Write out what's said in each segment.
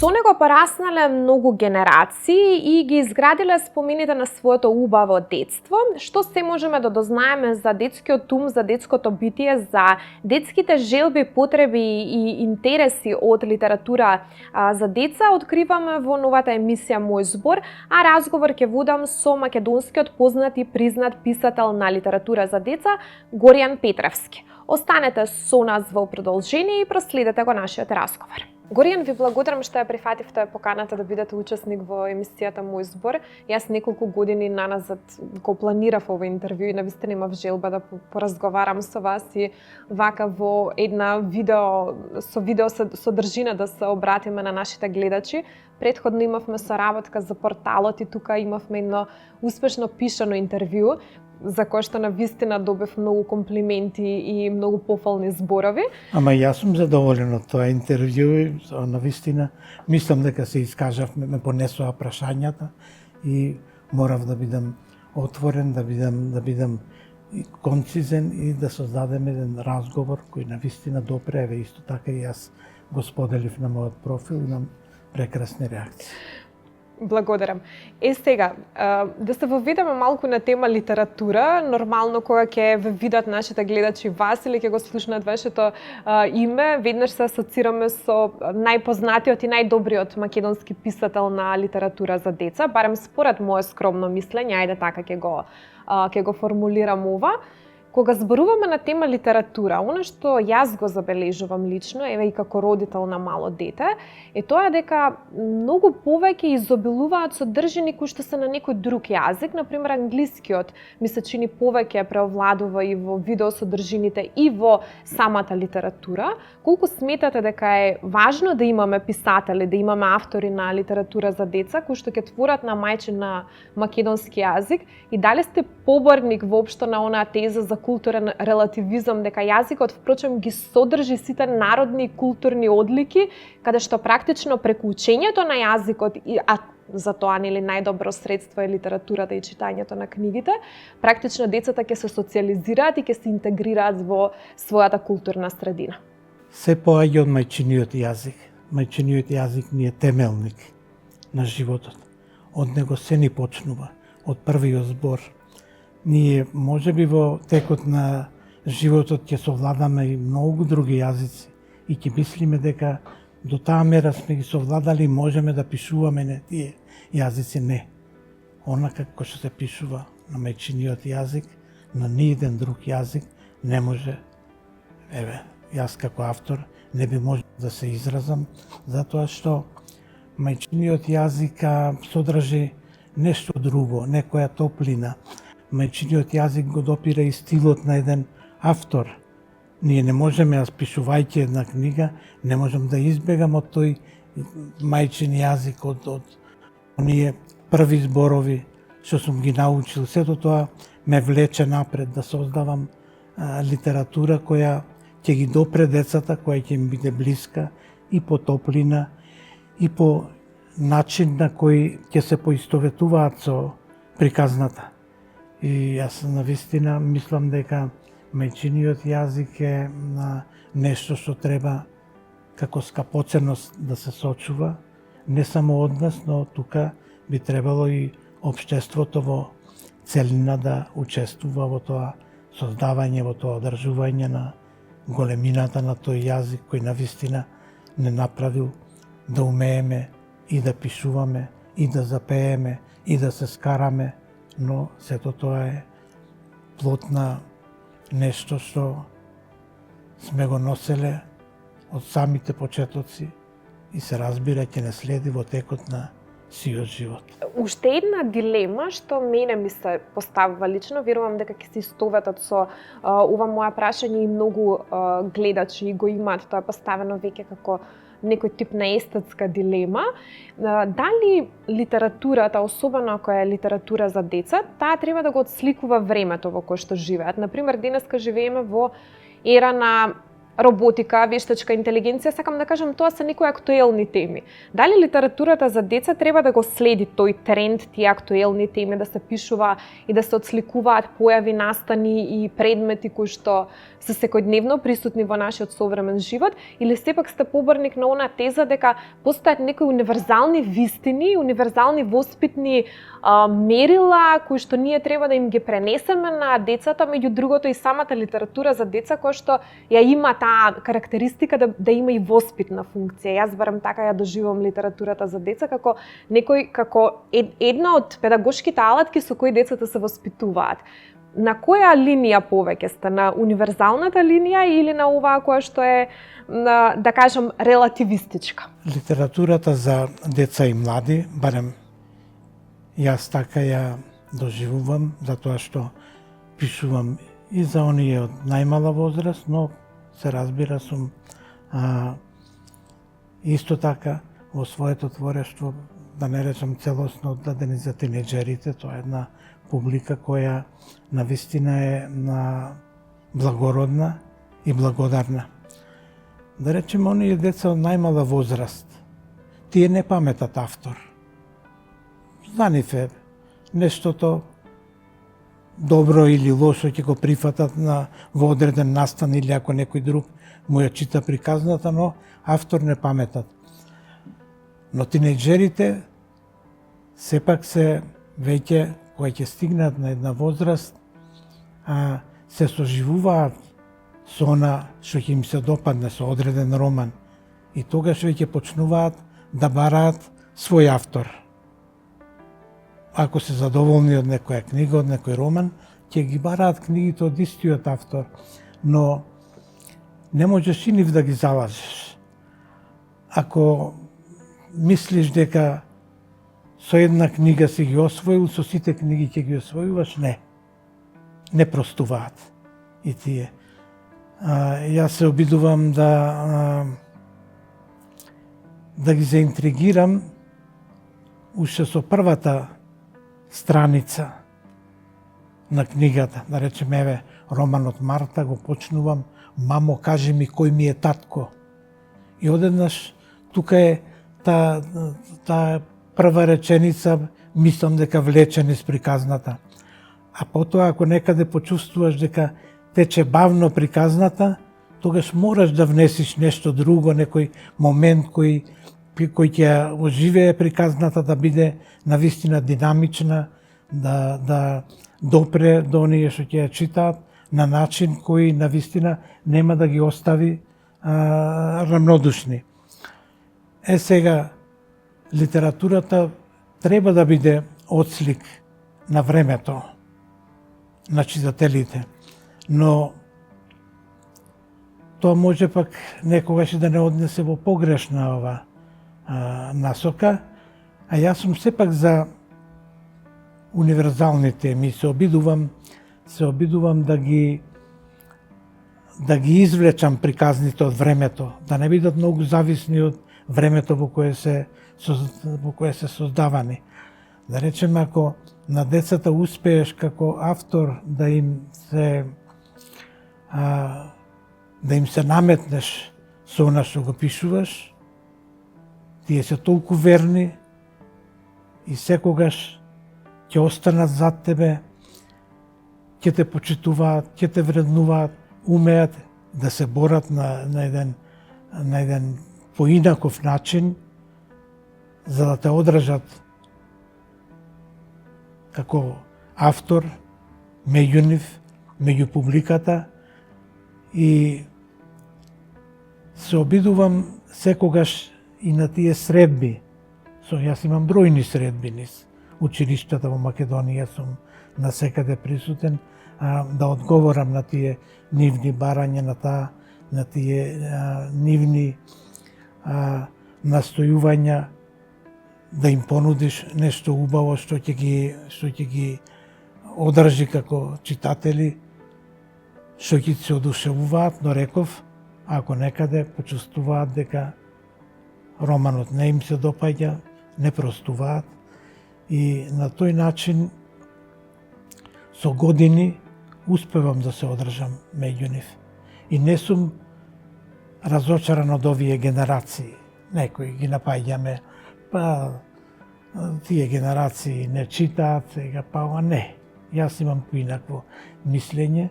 Со него пораснале многу генерации и ги изградиле спомените на своето убаво детство. Што се можеме да дознаеме за детскиот ум, за детското битие, за детските желби, потреби и интереси од литература за деца, откриваме во новата емисија Мој збор, а разговор ќе водам со македонскиот познат и признат писател на литература за деца Горијан Петревски. Останете со нас во продолжение и проследете го нашиот разговор. Горијан, ви благодарам што ја прифативте поканата да бидете учесник во емисијата Мој збор. Јас неколку години наназад го планирав овој интервју и навистина имав желба да поразговарам со вас и вака во една видео содржина да се обратиме на нашите гледачи. Претходно имавме соработка за порталот и тука имавме едно успешно пишано интервју за кој што навистина добив многу комплименти и многу пофални зборови. Ама јас сум задоволен од тоа интервју и навистина мислам дека се искажавме, ме понесоа прашањата и морав да бидам отворен, да бидам концизен и да создадем еден разговор кој навистина допре, исто така и јас го споделив на мојот профил и имам прекрасни реакции. Благодарам. Сега, да се воведеме малку на тема литература, нормално кога ќе ве видат нашите гледачи вас или ќе го слушнат вашето име, веднаш се асоцираме со најпознатиот и најдобриот македонски писател на литература за деца, барем според мое скромно мислење, ајде така ќе го формулирам ова. Кога зборуваме на тема литература, она што јас го забележувам лично, еве и како родител на мало дете, е тоа дека многу повеќе изобилуваат содржини кои што се на некој друг јазик, например англискиот, ми се чини повеќе преовладува и во видеосодржините и во самата литература. Колку сметате дека е важно да имаме писатели, да имаме автори на литература за деца кои што ќе творат на мајчин на македонски јазик и дали сте поборник воопшто на онаа теза за културен релативизам, дека јазикот впрочем ги содржи сите народни и културни одлики, каде што практично преку учењето на јазикот, а за тоа нели најдобро средство е литературата и читањето на книгите, практично децата ќе се социјализираат и ќе се интегрираат во својата културна средина. Се поаѓа од мајчиниот јазик. Мајчиниот јазик ни е темелник на животот. Од него се ни почнува, од првиот збор. Ние можеби во текот на животот ќе совладаме и многу други јазици и ќе мислиме дека до таа мера сме ги совладали и можеме да пишуваме на тие јазици. Не. Онака како што се пишува на мајчиниот јазик, на ниеден друг јазик не може. Еве, јас како автор не би можел да се изразам, затоа што мајчиниот јазик содржи нешто друго, некоја топлина. Мајчиниот јазик го допира и стилот на еден автор. Ние не можеме, јас пишувајќи една книга, не можам да избегам од тој мајчин јазик, од оние први зборови што сум ги научил. Сето тоа ме влече напред да создавам литература која ќе ги допре децата, која ќе им биде блиска и по топлина и по начин на кој ќе се поистоветуваат со приказната. И јас навистина мислам дека мајчиниот јазик е нешто што треба како скапоценност да се сочува, не само од нас, но тука би требало и општеството во целина да учествува во тоа создавање, во тоа одржување на големината на тој јазик кој навистина не направил да умееме и да пишуваме, и да запееме, и да се скараме, но сето тоа е плод на нешто што сме го носеле од самите почетоци и се разбира ќе не следи во текот на сиот живот. Уште една дилема што мене ми се поставува лично, верувам дека ќе се истоветат со ова моја прашање и многу гледачи го имаат тоа поставено веќе како некој тип на естетска дилема. Дали литературата, особено ако е литература за деца, таа треба да го отсликува времето во кое што живеат? Например, денеска живееме во ера на роботика, вештачка интелигенција, сакам да кажам, тоа се некои актуелни теми. Дали литературата за деца треба да го следи тој тренд, тие актуелни теми, да се пишува и да се отсликуваат појави, настани и предмети кои што се секојдневно присутни во нашиот современ живот, или сепак сте поборник на она теза дека постојат некои универзални вистини, универзални воспитни мерила кои што ние треба да им ги пренесеме на децата, меѓу другото и самата литература за деца која што ја има таа карактеристика да има и воспитна функција. Јас барам така ја доживам литературата за деца како една од педагошките алатки со кои децата се воспитуваат. На која линија повеќе сте? На универзалната линија или на оваа која што е, да кажам, релативистичка? Литературата за деца и млади, барем јас така ја доживувам, затоа што пишувам и за оние од најмала возраст, но се разбира сум исто така во своето творештво, да не речам целосно, оддадени за тинеџерите. Тоа е една публика која навистина е благородна и благодарна. Да речем, оние деца од најмала возраст, тие не паметат автор. За нив е нештото добро или лошо ќе го прифатат во одреден настан или ако некој друг му ја чита приказната, но автор не паметат. Но тинеџерите сепак се веќе, кои ќе стигнат на една возраст, се соживуваат со она што ќе им се допадне, со одреден роман. И тогаш веќе почнуваат да бараат свој автор. Ако се задоволни од некоја книга, од некој роман, ќе ги бараат книгите од истиот автор, но не можеш и нив да ги залажеш. Ако мислиш дека со една книга си ги освоил, со сите книги ќе ги освојуваш, не простуваат и тие. Јас се обидувам да ги заинтригирам уште со првата страница на книгата. Да речем, еве, романот Марта го почнувам: мамо, кажи ми кој ми е татко. И одеднаш тука е таа прва реченица, мислам дека влече низ приказната. А потоа, ако некаде почувствуваш дека тече бавно приказната, тогаш мораш да внесиш нешто друго, некој момент кој ќе оживее приказната, да биде навистина динамична, да допре до оние што ќе ја читаат на начин кој навистина нема да ги остави рамнодушни. Сега, литературата треба да биде отслик на времето на читателите, но тоа може пак некогаш да не однесе во погрешна ова насока, а јас сум сепак за универзални теми. Се обидувам да ги извлечам приказните од времето, да не бидат многу зависни од времето во кое се создавани. Да речем, ако на децата успееш како автор да им се наметнеш со она што го пишуваш, тие се толку верни и секогаш ќе останат зад тебе, ќе те почитуваат, ќе те вреднуваат, умеат да се борат на еден поинаков начин, за да те одржат како автор меѓу нив, меѓу публиката, и се обидувам секогаш и на тие средби. Јас имам бројни средби низ училиштата во Македонија, сум насекаде присутен, да одговорам на тие нивни барања, на тие нивни настојувања, да им понудиш нешто убаво што ќе ги одржи како читатели, што ќе се одушевуваат, но реков, ако некаде почувствуваат дека романот не им се допаѓа, не простуваат, и на тој начин со години успевам да се одржам меѓу нив. И не сум разочаран од овие генерации. Некои ги напаѓаме, па тие генерации не читаат, сега па ова не. Јас имам поинакво мислење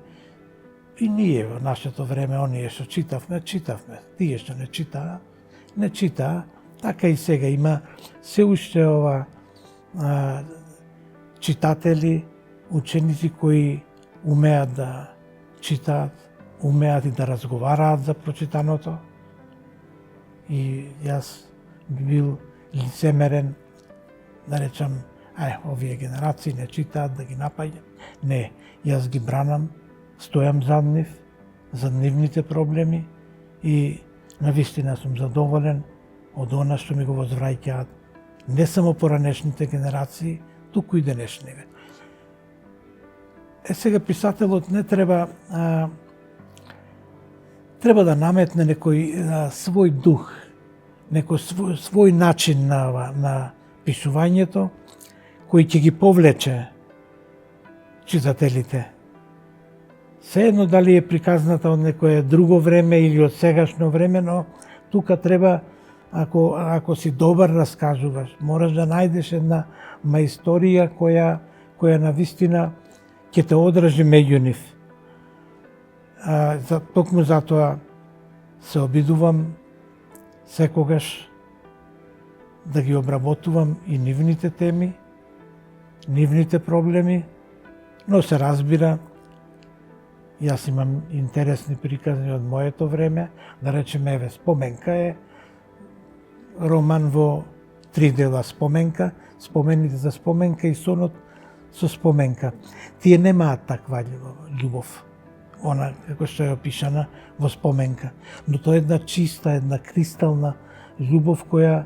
и ние во нашето време, оние што читавме. Тие што не читаа, така и сега има се уште ова читатели, ученици кои умеат да читаат, умеат и да разговараат за прочитаното. И јас би бил лицемерен да речам, овие генерации не читаат, да ги напаѓам. Не, јас ги бранам, стојам за нивните проблеми и навистина сум задоволен од она што ми го возвраќаат не само поранешните генерации, туку и денешниве. Сега писателот не треба да наметне некој свој дух, некој свој начин на пишувањето, кој ќе ги повлече читателите. Сеедно дали е приказната од некое друго време или од сегашно време, но тука треба, ако си добар раскажуваш, мораш да најдеш една маисторија која навистина ќе те одржи меѓу нив. Токму затоа се обидувам секогаш да ги обработувам и нивните теми, нивните проблеми, но се разбира, јас имам интересни приказни од моето време, да речеме, Споменка е роман во 3 дела Споменка, спомените за Споменка и сонот со Споменка. Тие немаат таква љубов, она како што е опишана во Споменка, но тоа е една чиста, една кристална љубов која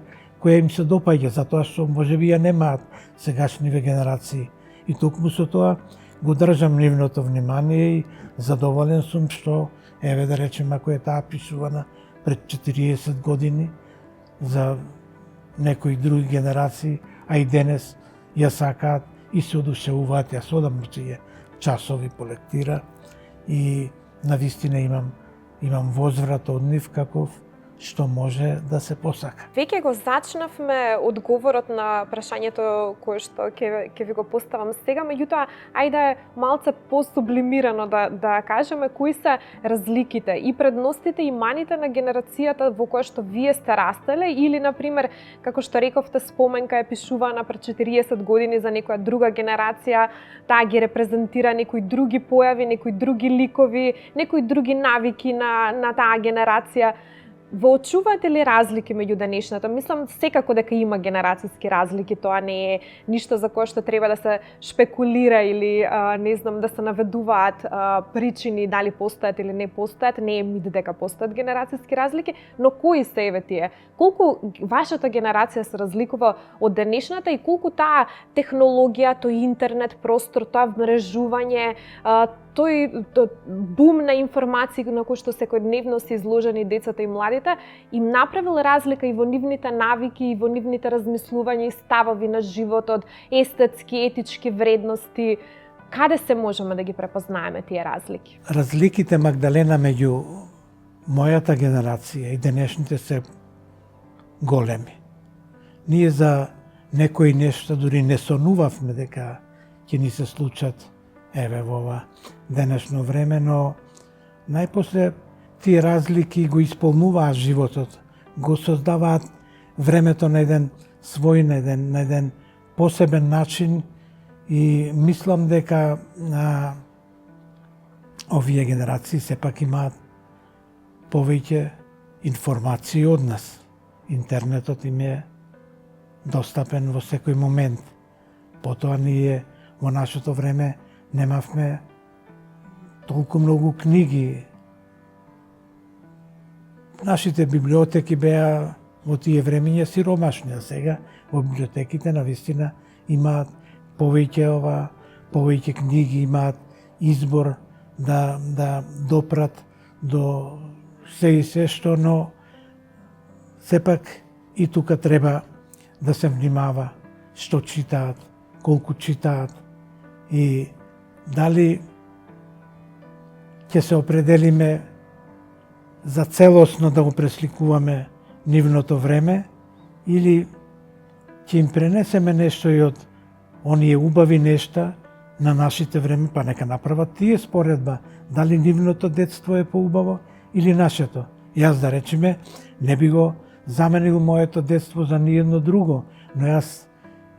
им се допаѓа, затоа што можеби ја немаат сегашниве генерации. И токму со тоа го држам нивното внимание и задоволен сум што, еве да речем, ако е таа пишувана пред 40 години за некои други генерации, а и денес ја сакаат и се одушевуваат, јас одам тие часови по лектира и навистина имам возврат од нив каков што може да се посака. Веќе го зачнавме одговорот на прашањето кое што ќе ви го поставам сега, меѓутоа ајде малце посублимирано да кажеме кои се разликите и предностите и маните на генерацијата во која што вие сте растеле или на пример како што рековте Споменка е пишувана пред 40 години за некоја друга генерација, таа ги репрезентира некои други појави, некои други ликови, некои други навики на таа генерација. Воочувате ли разлики меѓу денешната? Мислам секако дека има генерацијски разлики, тоа не е ништо за кое што треба да се шпекулира или не знам да се наведуваат причини дали постојат или не постојат, не е мит дека постојат генерацијски разлики, но кои се еве тие? Колку вашата генерација се разликува од денешната и колку таа технологија, тој интернет простор, тоа вмрежување, тој бум на информации на кој што секојдневно се изложени децата и младите, им направил разлика и во нивните навики, и во нивните размислувања и ставови на животот, естетски, етички вредности. Каде се можеме да ги препознаеме тие разлики? Разликите, Магдалена, меѓу мојата генерација и денешните се големи. Ние за некои нешта дури не сонувавме дека ќе ни се случат еве во ова денешно време, но најпосле тие разлики го исполнуваат животот, го создаваат времето на еден свој, на еден посебен начин и мислам дека овие генерации сепак имаат повеќе информации од нас. Интернетот им е достапен во секој момент. Потоа ние во нашето време немавме толку многу книги. Нашите библиотеки беа во тие времиња сиромашни, а сега во библиотеките навистина имаат повеќе книги, имаат избор да допрат до се и се што, но сепак и тука треба да се внимава што читаат, колку читаат и дали ќе се определиме за целосно да го пресликуваме нивното време или ќе им пренесеме нешто и од оние убави нешта на нашите време, па нека направат тие споредба, дали нивното детство е поубаво или нашето. Јас да речеме, не би го заменил моето детство за ниедно друго, но јас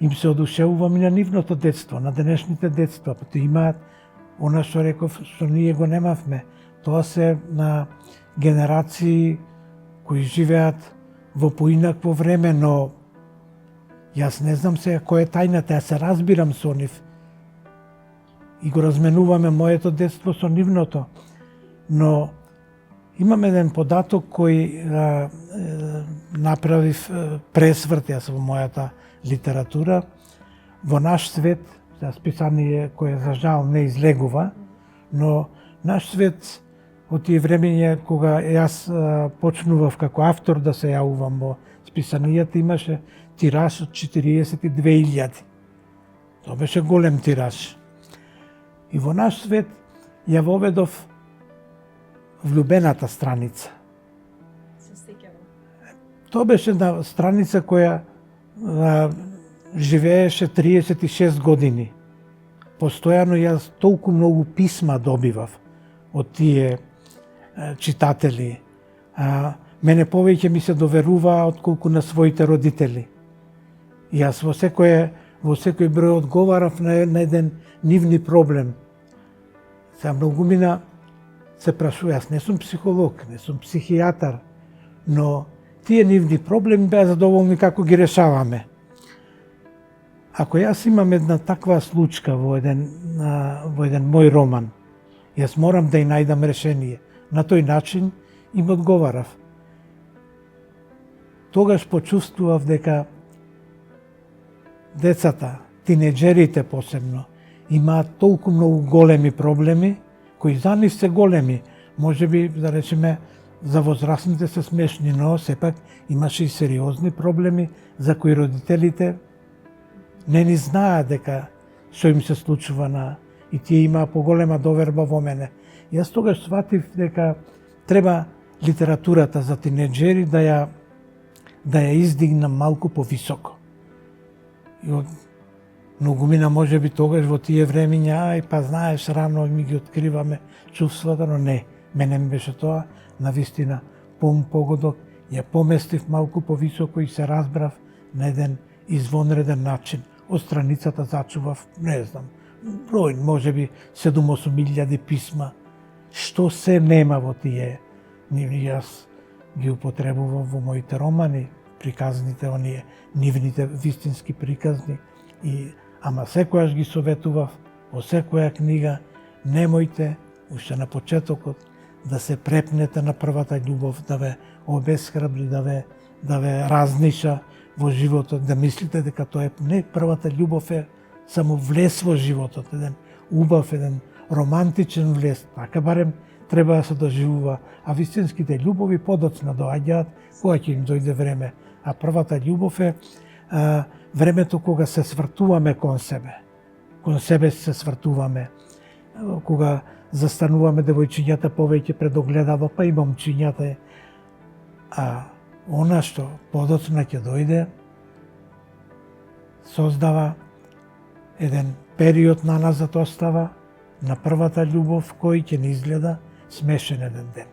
им се одушевувам и на нивното детство, на денешните детства, па имаат она што реков, што ние го немавме. Тоа се на генерации кои живеат во поинакво време, но јас не знам сега кој е тајната, јас се разбирам со нив и го разменуваме моето детство со нивното. Но имам еден податок кој направив пресврт јас во мојата литература. Во наш свет, списание кое за жал не излегува, но наш свет од тие времења кога јас почнував како автор да се јавувам во списанијата, имаше тираж од 42.000. Тоа беше голем тираж. И во наш свет ја воведов влюбената страница. Тоа беше на страница која живееше 36 години. Постојано јас толку многу писма добивав од тие читатели. Мене повеќе ми се доверува отколку на своите родители. Јас во секој број одговарав на еден нивни проблем. Сега многумина се прашува, јас не сум психолог, не сум психијатар, но тие нивни проблеми беа задоволни како ги решаваме. Ако јас имам една таква случка во еден мој роман, јас морам да ја најдам решение. На тој начин им одговарав. Тогаш почувствував дека децата, тинеџерите посебно, имаат толку многу големи проблеми, кои за нив се големи. Можеби, да речеме, за возрастните се смешни, но сепак имаше и сериозни проблеми за кои родителите не ни знаат дека што им се случува и тие имаа поголема доверба во мене. Јас тогаш сватив дека треба литературата за тинеџери да ја издигнам малку повисоко. И од многумина можеби тогаш во тие времиња, па знаеш, рано ми ги откриваме чувствата, но не, мене ми беше тоа, навистина, погодок, ја поместив малку повисоко и се разбрав на еден извонреден начин. Од страницата зачував, не знам, број, можеби 7-8 илјади писма, што се нема во тие. Јас ги употребував во моите романи, приказните, оние нивните вистински приказни, ама секојаш ги советував во секоја книга, немојте уште на почетокот да се препнете на првата љубов, да ве обесхрабри, да ве разниша во животот, да мислите дека тоа е не првата љубов е само влез во животот, еден убав, еден романтичен влез, така барем треба да се доживува, а вистинските љубови подоцна доаѓаат кога ќе им дојде време, а првата љубов е времето кога се свртуваме кон себе се свртуваме, кога застануваме девојчињата повеќе пред огледало, па и момчињата, а она што подоцна ќе дојде, создава еден период на назад остава на првата љубов кој ќе ни изгледа смешен еден ден.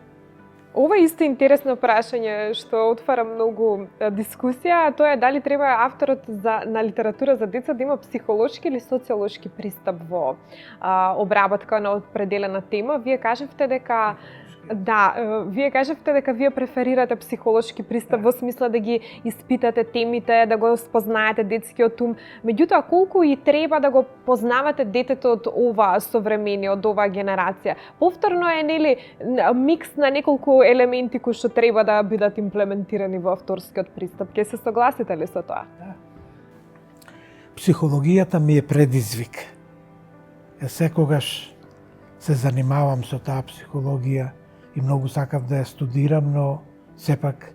Ова е исто интересно прашање што отвара многу дискусија, а тоа е дали треба авторот на литература за деца да има психолошки или социолошки пристап во обработка на определена тема. Вие кажавте дека вие преферирате психолошки пристап во смисла да ги испитате темите, да го спознаете детскиот ум. Меѓутоа, колку и треба да го познавате детето од ова современие, од оваа генерација? Повторно е нели микс на неколку елементи кои што треба да бидат имплементирани во авторскиот пристап. Ке се согласите ли со тоа? Психологијата ми е предизвик. Секогаш се занимавам со таа психологија и многу сакав да ја студирам, но сепак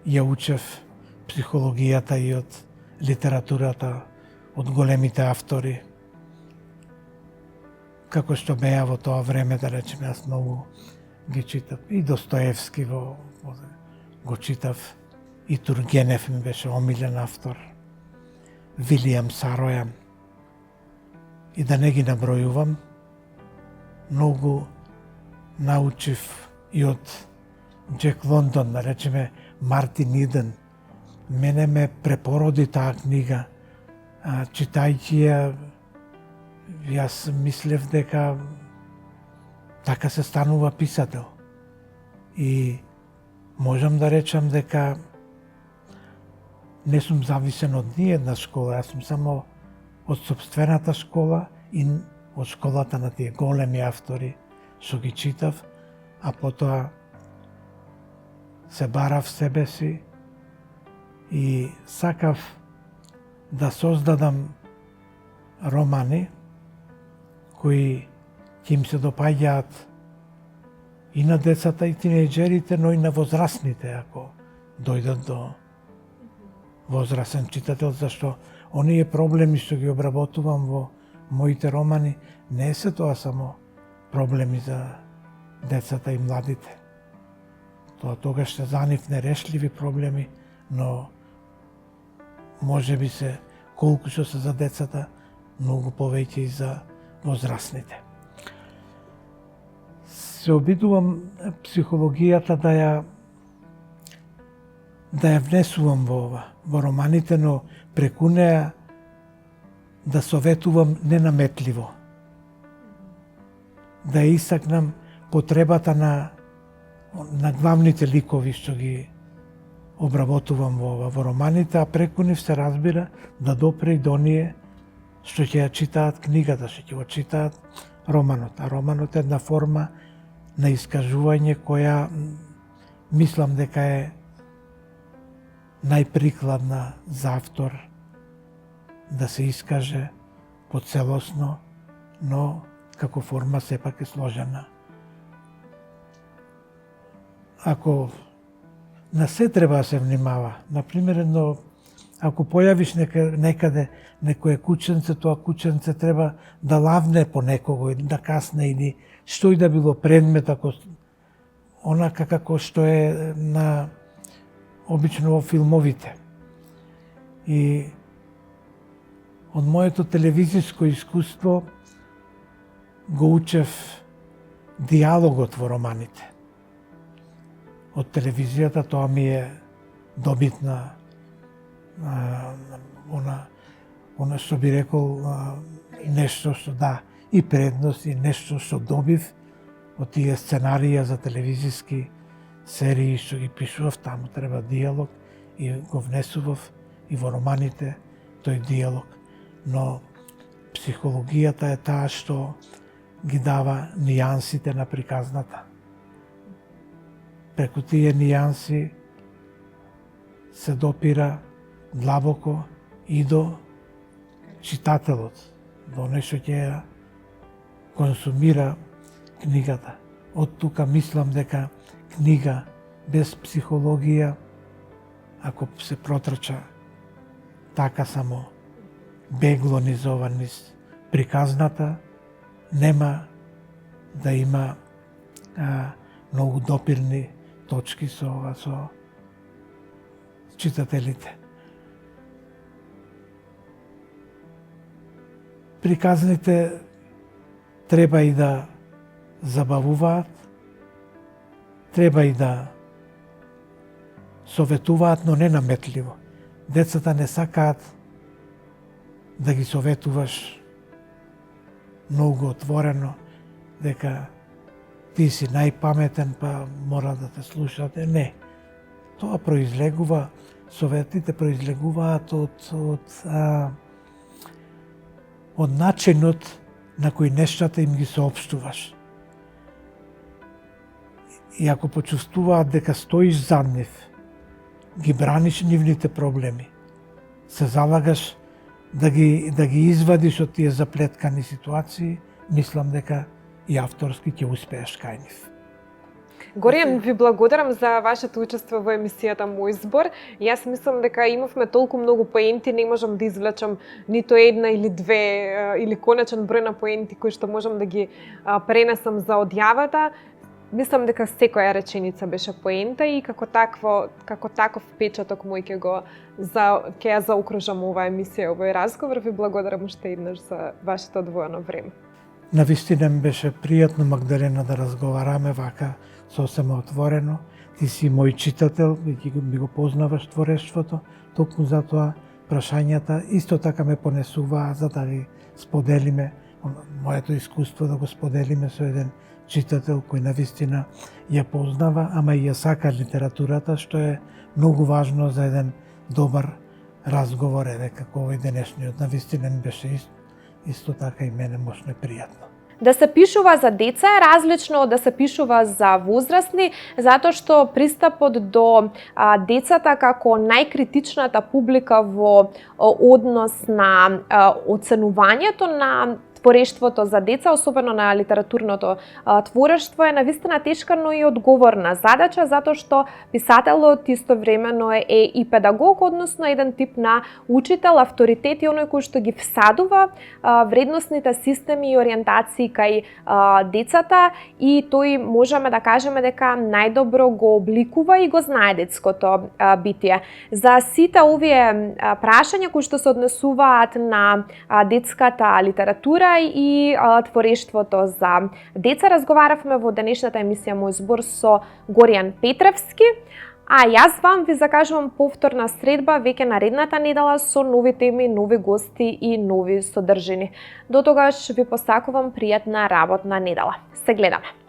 ја учев психологијата и од литературата, од големите автори. Како што беа во тоа време, да речем, јас многу ги читав. И Достоевски го читав. И Тургенев ми беше омилен автор. Вилијам Сароја. И да не ги набројувам, многу научив и од Джек Лондон, да речеме Мартин Иден. Мене ме препороди таа книга. Читајќи ја, јас мислев дека така се станува писател. И можам да речам дека не сум зависен од ниедна школа, јас сум само од собствената школа и од школата на тие големи автори што ги читав, а потоа се барав себе си и сакав да создадам романи кои ќе им се допаѓаат и на децата и тинејџерите, но и на возрастните, ако дојдат до возрастен читател, зашто оние проблеми што ги обработувам во моите романи не се тоа само проблеми за децата и младите. Тоа тогаш се за нив нерешливи проблеми, но може би се колку што се за децата, многу повеќе и за возрастните. Се обидувам психологијата да ја внесувам во романите, но преку неа да советувам ненаметливо. Да ја истакнам потребата на главните ликови што ги обработувам во романите, а преку нив се разбира да допре и до оние што ќе ја читаат книгата, што ќе го читаат романот. А романот е една форма на искажување која мислам дека е најприкладна за автор да се искаже поцелосно, но како форма сепак е сложена. Ако на се треба да се внимава, например, ако појавиш некаде некое кученце, тоа кученце треба да лавне по некого или да касне или што и да било предмет, ако онака како што е на обично во филмовите. И од моето телевизиско искуство го учев диалогот во романите. Од телевизијата тоа ми е добитна она што би рекол нешто што и предност и нешто што добив од тие сценарија за телевизиски серии што ги пишував, таму треба диалог и го внесував и во романите тој диалог. Но психологијата е таа што ги дава нијансите на приказната. Преку тие нијанси се допира длабоко и до читателот, до нешто ќе ја консумира книгата. Од тука мислам дека книга без психологија, ако се протрча така само бегло низ приказната, нема да има многу допирни точки со читателите. Приказните треба и да забавуваат, треба и да советуваат, но не наметливо. Децата не сакаат да ги советуваш многу отворено, дека ти си најпаметен, па мора да те слушате. Не. Тоа произлегува, советите произлегуваат од начинот на кој нештата им ги соопштуваш. И ако почувствуваат дека стоиш зад нив, ги браниш нивните проблеми, се залагаш да ги извадиш од тие заплеткани ситуации, мислам дека и авторски ќе успееш кај нив. Горијан, ви благодарам за вашето учество во емисијата Мој збор. Јас мислам дека имавме толку многу поенти, не можам да извлечам нито една или две или конечен број на поенти кои што можам да ги пренесам за одјавата. мислам дека секоја реченица беше поента и како таков печаток мој ќе ја заокружам оваа емисија, овој разговор. Ви благодарам уште еднаш за вашето одвоено време. Навистина ми беше пријатно, Магдалена, да разговараме вака сосема отворено. Ти си мој читател, ми го познаваш творештвото, токму затоа прашањата исто така ме понесуваа за да ви споделиме моето искуство, да го споделиме со еден читател кој навистина ја познава, ама и ја сака литературата, што е многу важно за еден добар разговор, како овој денешниот. Навистина ми беше исто така и мене мощно и пријатно. Да се пишува за деца е различно од да се пишува за возрастни, затоа што пристапот до децата како најкритичната публика во однос на оценувањето на творештвото за деца, особено на литературното творештво, е навистина тешка, но и одговорна задача, затоа што писателот истовремено е и педагог, односно еден тип на учител, авторитет и оној кој што ги всадува вредносните системи и ориентации кај децата, и тој можеме да кажеме дека најдобро го обликува и го знае детското битие. За сите овие прашања кои што се однесуваат на детската литература и творештвото за деца разговаравме во денешната емисија Мој збор со Горијан Петревски, а јас вам ви закажувам повторна средба веќе наредната недела со нови теми, нови гости и нови содржини. До тогаш ви посакувам пријатна работна недела. Се гледаме!